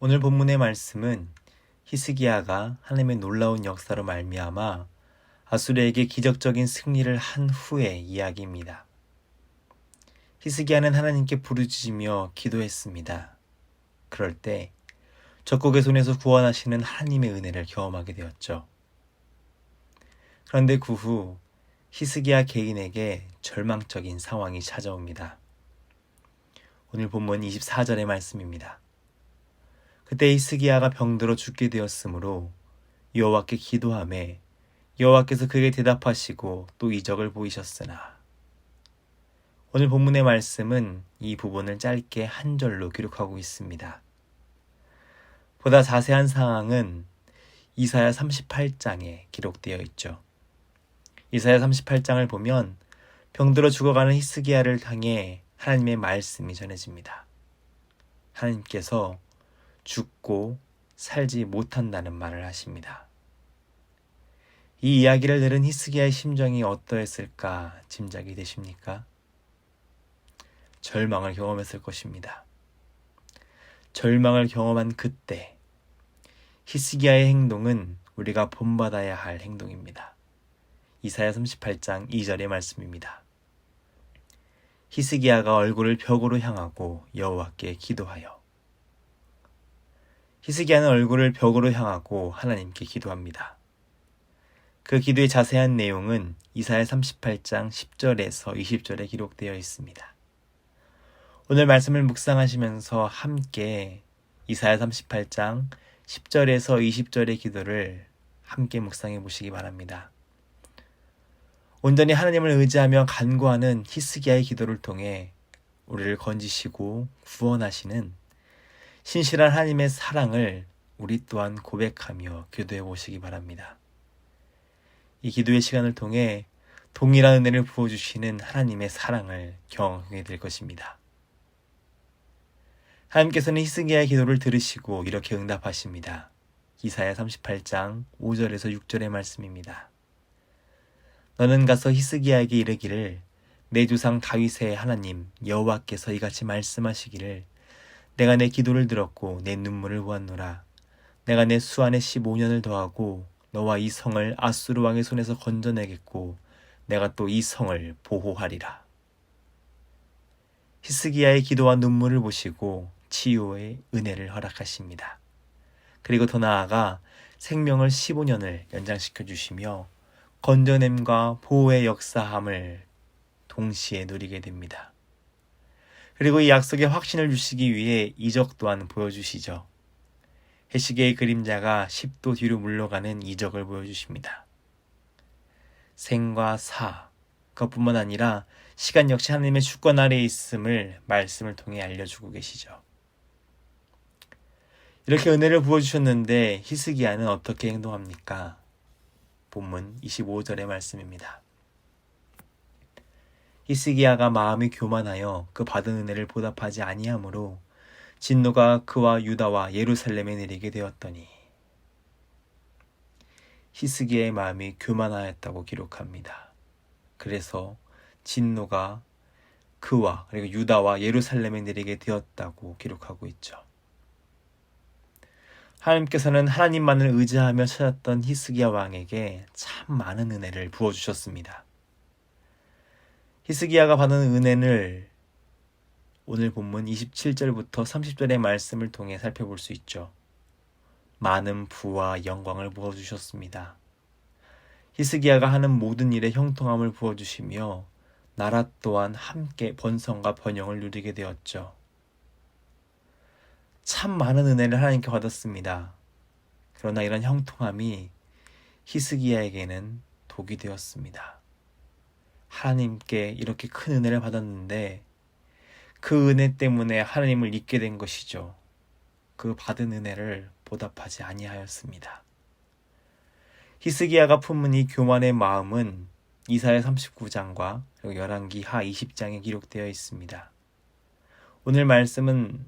오늘 본문의 말씀은 히스기야가 하나님의 놀라운 역사로 말미암아 아수르에게 기적적인 승리를 한 후의 이야기입니다. 히스기야는 하나님께 부르짖으며 기도했습니다. 그럴 때 적국의 손에서 구원하시는 하나님의 은혜를 경험하게 되었죠. 그런데 그 후 히스기야 개인에게 절망적인 상황이 찾아옵니다. 오늘 본문 24절의 말씀입니다. 그때 히스기야가 병들어 죽게 되었으므로 여호와께 기도하매 여호와께서 그에게 대답하시고 또 이적을 보이셨으나. 오늘 본문의 말씀은 이 부분을 짧게 한 절로 기록하고 있습니다. 보다 자세한 상황은 이사야 38장에 기록되어 있죠. 이사야 38장을 보면 병들어 죽어가는 히스기야를 향해 하나님의 말씀이 전해집니다. 하나님께서 죽고 살지 못한다는 말을 하십니다. 이 이야기를 들은 히스기야의 심정이 어떠했을까 짐작이 되십니까? 절망을 경험했을 것입니다. 절망을 경험한 그때 히스기야의 행동은 우리가 본받아야 할 행동입니다. 이사야 38장 2절의 말씀입니다. 히스기야가 얼굴을 벽으로 향하고 여호와께 기도하여. 히스기야는 얼굴을 벽으로 향하고 하나님께 기도합니다. 그 기도의 자세한 내용은 이사야 38장 10절에서 20절에 기록되어 있습니다. 오늘 말씀을 묵상하시면서 함께 이사야 38장 10절에서 20절의 기도를 함께 묵상해 보시기 바랍니다. 온전히 하나님을 의지하며 간구하는 히스기야의 기도를 통해 우리를 건지시고 구원하시는 신실한 하나님의 사랑을 우리 또한 고백하며 기도해 보시기 바랍니다. 이 기도의 시간을 통해 동일한 은혜를 부어주시는 하나님의 사랑을 경험하게 될 것입니다. 하나님께서는 히스기야의 기도를 들으시고 이렇게 응답하십니다. 이사야 38장 5절에서 6절의 말씀입니다. 너는 가서 히스기야에게 이르기를 내 조상 다윗의 하나님 여호와께서 이같이 말씀하시기를 내가 내 기도를 들었고 내 눈물을 보았노라. 내가 내 수 안에 15년을 더하고 너와 이 성을 아수르 왕의 손에서 건져내겠고 내가 또 이 성을 보호하리라. 히스기야의 기도와 눈물을 보시고 치유의 은혜를 허락하십니다. 그리고 더 나아가 생명을 15년을 연장시켜 주시며 건져냄과 보호의 역사함을 동시에 누리게 됩니다. 그리고 이 약속의 확신을 주시기 위해 이적 또한 보여주시죠. 해시계의 그림자가 10도 뒤로 물러가는 이적을 보여주십니다. 생과 사, 그것뿐만 아니라 시간 역시 하나님의 주권 아래에 있음을 말씀을 통해 알려주고 계시죠. 이렇게 은혜를 부어주셨는데 히스기야는 어떻게 행동합니까? 본문 25절의 말씀입니다. 히스기야가 마음이 교만하여 그 받은 은혜를 보답하지 아니하므로 진노가 그와 유다와 예루살렘에 내리게 되었더니. 히스기야의 마음이 교만하였다고 기록합니다. 그래서 진노가 그와 그리고 유다와 예루살렘에 내리게 되었다고 기록하고 있죠. 하나님께서는 하나님만을 의지하며 찾았던 히스기야 왕에게 참 많은 은혜를 부어주셨습니다. 히스기야가 받은 은혜를 오늘 본문 27절부터 30절의 말씀을 통해 살펴볼 수 있죠. 많은 부와 영광을 부어주셨습니다. 히스기야가 하는 모든 일에 형통함을 부어주시며 나라 또한 함께 번성과 번영을 누리게 되었죠. 참 많은 은혜를 하나님께 받았습니다. 그러나 이런 형통함이 히스기야에게는 독이 되었습니다. 하나님께 이렇게 큰 은혜를 받았는데 그 은혜 때문에 하나님을 잊게 된 것이죠. 그 받은 은혜를 보답하지 아니하였습니다. 히스기야가 품은 이 교만의 마음은 이사야 39장과 그리고 열왕기 하 20장에 기록되어 있습니다. 오늘 말씀은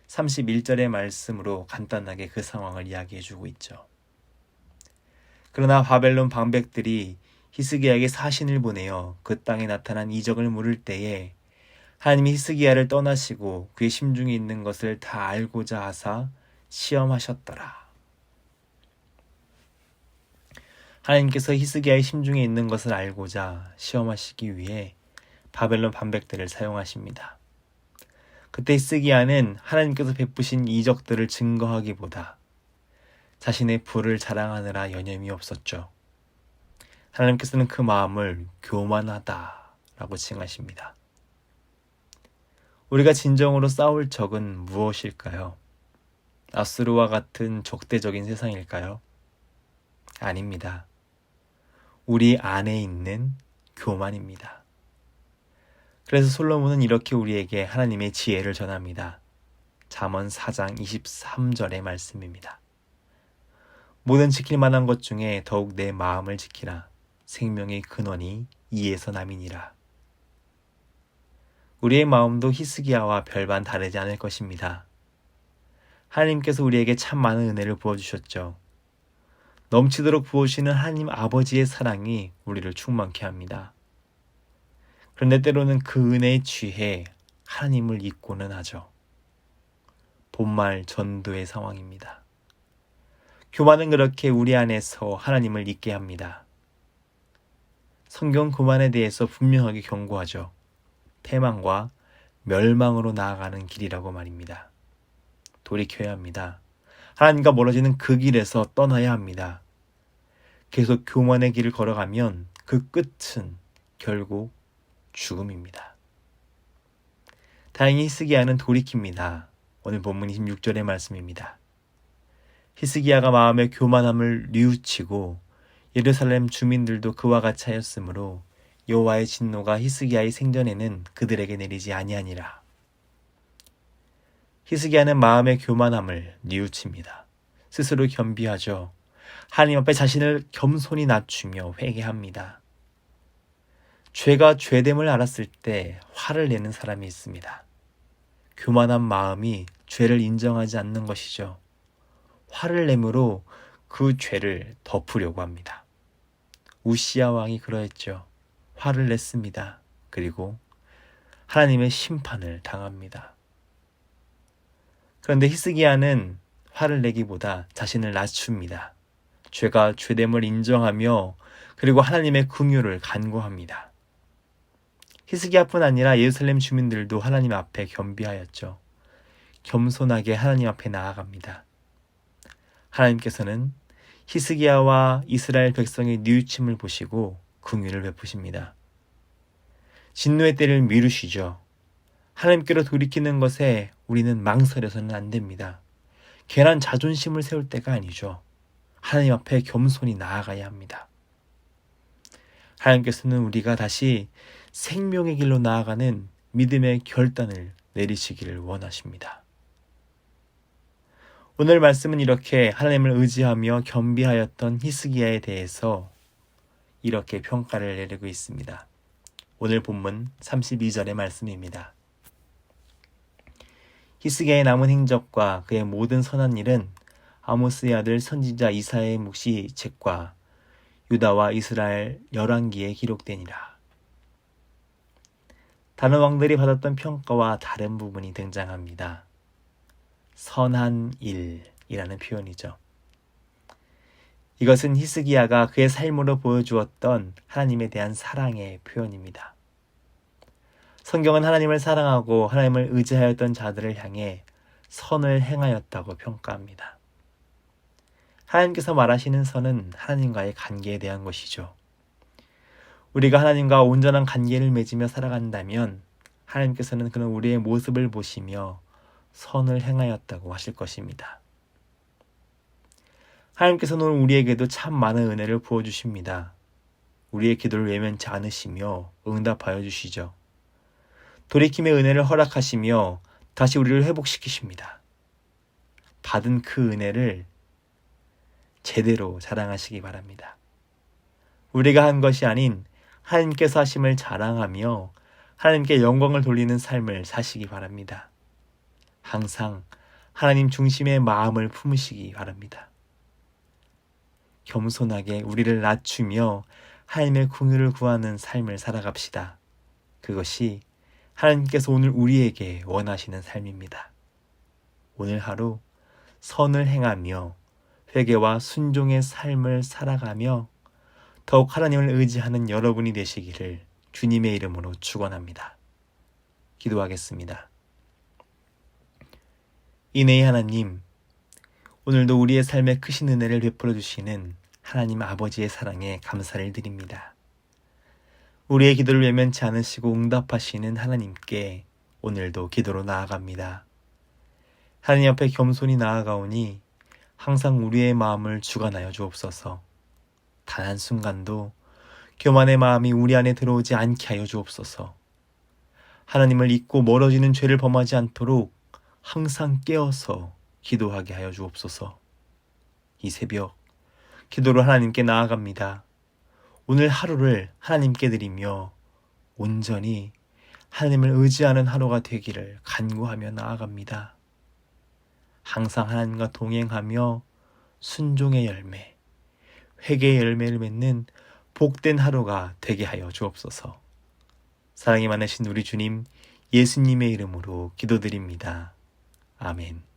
31절의 말씀으로 간단하게 그 상황을 이야기해주고 있죠. 그러나 바벨론 방백들이 히스기야에게 사신을 보내어 그 땅에 나타난 이적을 물을 때에 하나님이 히스기야를 떠나시고 그의 심중에 있는 것을 다 알고자 하사 시험하셨더라. 하나님께서 히스기야의 심중에 있는 것을 알고자 시험하시기 위해 바벨론 반백들을 사용하십니다. 그때 히스기야는 하나님께서 베푸신 이적들을 증거하기보다 자신의 부를 자랑하느라 여념이 없었죠. 하나님께서는 그 마음을 교만하다라고 칭하십니다. 우리가 진정으로 싸울 적은 무엇일까요? 아수르와 같은 적대적인 세상일까요? 아닙니다. 우리 안에 있는 교만입니다. 그래서 솔로몬은 이렇게 우리에게 하나님의 지혜를 전합니다. 잠언 4장 23절의 말씀입니다. 모든 지킬 만한 것 중에 더욱 내 마음을 지키라. 생명의 근원이 이에서 남이니라. 우리의 마음도 히스기야와 별반 다르지 않을 것입니다. 하나님께서 우리에게 참 많은 은혜를 부어주셨죠. 넘치도록 부어주시는 하나님 아버지의 사랑이 우리를 충만케 합니다. 그런데 때로는 그 은혜에 취해 하나님을 잊고는 하죠. 본말 전도의 상황입니다. 교만은 그렇게 우리 안에서 하나님을 잊게 합니다. 성경 교만에 대해서 분명하게 경고하죠. 패망과 멸망으로 나아가는 길이라고 말입니다. 돌이켜야 합니다. 하나님과 멀어지는 그 길에서 떠나야 합니다. 계속 교만의 길을 걸어가면 그 끝은 결국 죽음입니다. 다행히 히스기야는 돌이킵니다. 오늘 본문 26절의 말씀입니다. 히스기야가 마음의 교만함을 뉘우치고 예루살렘 주민들도 그와 같이 하였으므로 여호와의 진노가 히스기야의 생전에는 그들에게 내리지 아니하니라. 히스기야는 마음의 교만함을 뉘우칩니다. 스스로 겸비하죠. 하나님 앞에 자신을 겸손히 낮추며 회개합니다. 죄가 죄됨을 알았을 때 화를 내는 사람이 있습니다. 교만한 마음이 죄를 인정하지 않는 것이죠. 화를 내므로 그 죄를 덮으려고 합니다. 우시야 왕이 그러했죠. 화를 냈습니다. 그리고 하나님의 심판을 당합니다. 그런데 히스기야는 화를 내기보다 자신을 낮춥니다. 죄가 죄됨을 인정하며 그리고 하나님의 긍휼을 간구합니다. 히스기야뿐 아니라 예루살렘 주민들도 하나님 앞에 겸비하였죠. 겸손하게 하나님 앞에 나아갑니다. 하나님께서는 히스기야와 이스라엘 백성의 뉘우침을 보시고 긍휼을 베푸십니다. 진노의 때를 미루시죠. 하나님께로 돌이키는 것에 우리는 망설여서는 안 됩니다. 괜한 자존심을 세울 때가 아니죠. 하나님 앞에 겸손히 나아가야 합니다. 하나님께서는 우리가 다시 생명의 길로 나아가는 믿음의 결단을 내리시기를 원하십니다. 오늘 말씀은 이렇게 하나님을 의지하며 겸비하였던 히스기야에 대해서 이렇게 평가를 내리고 있습니다. 오늘 본문 32절의 말씀입니다. 히스기야의 남은 행적과 그의 모든 선한 일은 아모스의 아들 선지자 이사야의 묵시 책과 유다와 이스라엘 열왕기에 기록되니라. 다른 왕들이 받았던 평가와 다른 부분이 등장합니다. 선한 일이라는 표현이죠. 이것은 히스기야가 그의 삶으로 보여주었던 하나님에 대한 사랑의 표현입니다. 성경은 하나님을 사랑하고 하나님을 의지하였던 자들을 향해 선을 행하였다고 평가합니다. 하나님께서 말하시는 선은 하나님과의 관계에 대한 것이죠. 우리가 하나님과 온전한 관계를 맺으며 살아간다면 하나님께서는 그런 우리의 모습을 보시며 선을 행하였다고 하실 것입니다. 하나님께서는 우리에게도 참 많은 은혜를 부어주십니다. 우리의 기도를 외면치 않으시며 응답하여 주시죠. 돌이킴의 은혜를 허락하시며 다시 우리를 회복시키십니다. 받은 그 은혜를 제대로 자랑하시기 바랍니다. 우리가 한 것이 아닌 하나님께서 하심을 자랑하며 하나님께 영광을 돌리는 삶을 사시기 바랍니다. 항상 하나님 중심의 마음을 품으시기 바랍니다. 겸손하게 우리를 낮추며 하나님의 긍휼을 구하는 삶을 살아갑시다. 그것이 하나님께서 오늘 우리에게 원하시는 삶입니다. 오늘 하루 선을 행하며 회개와 순종의 삶을 살아가며 더욱 하나님을 의지하는 여러분이 되시기를 주님의 이름으로 축원합니다. 기도하겠습니다. 인애의 하나님, 오늘도 우리의 삶에 크신 은혜를 베풀어 주시는 하나님 아버지의 사랑에 감사를 드립니다. 우리의 기도를 외면치 않으시고 응답하시는 하나님께 오늘도 기도로 나아갑니다. 하나님 앞에 겸손히 나아가오니 항상 우리의 마음을 주관하여 주옵소서. 단 한순간도 교만의 마음이 우리 안에 들어오지 않게 하여 주옵소서. 하나님을 잊고 멀어지는 죄를 범하지 않도록 항상 깨어서 기도하게 하여 주옵소서. 이 새벽 기도로 하나님께 나아갑니다. 오늘 하루를 하나님께 드리며 온전히 하나님을 의지하는 하루가 되기를 간구하며 나아갑니다. 항상 하나님과 동행하며 순종의 열매, 회개의 열매를 맺는 복된 하루가 되게 하여 주옵소서. 사랑이 많으신 우리 주님 예수님의 이름으로 기도드립니다. 아멘.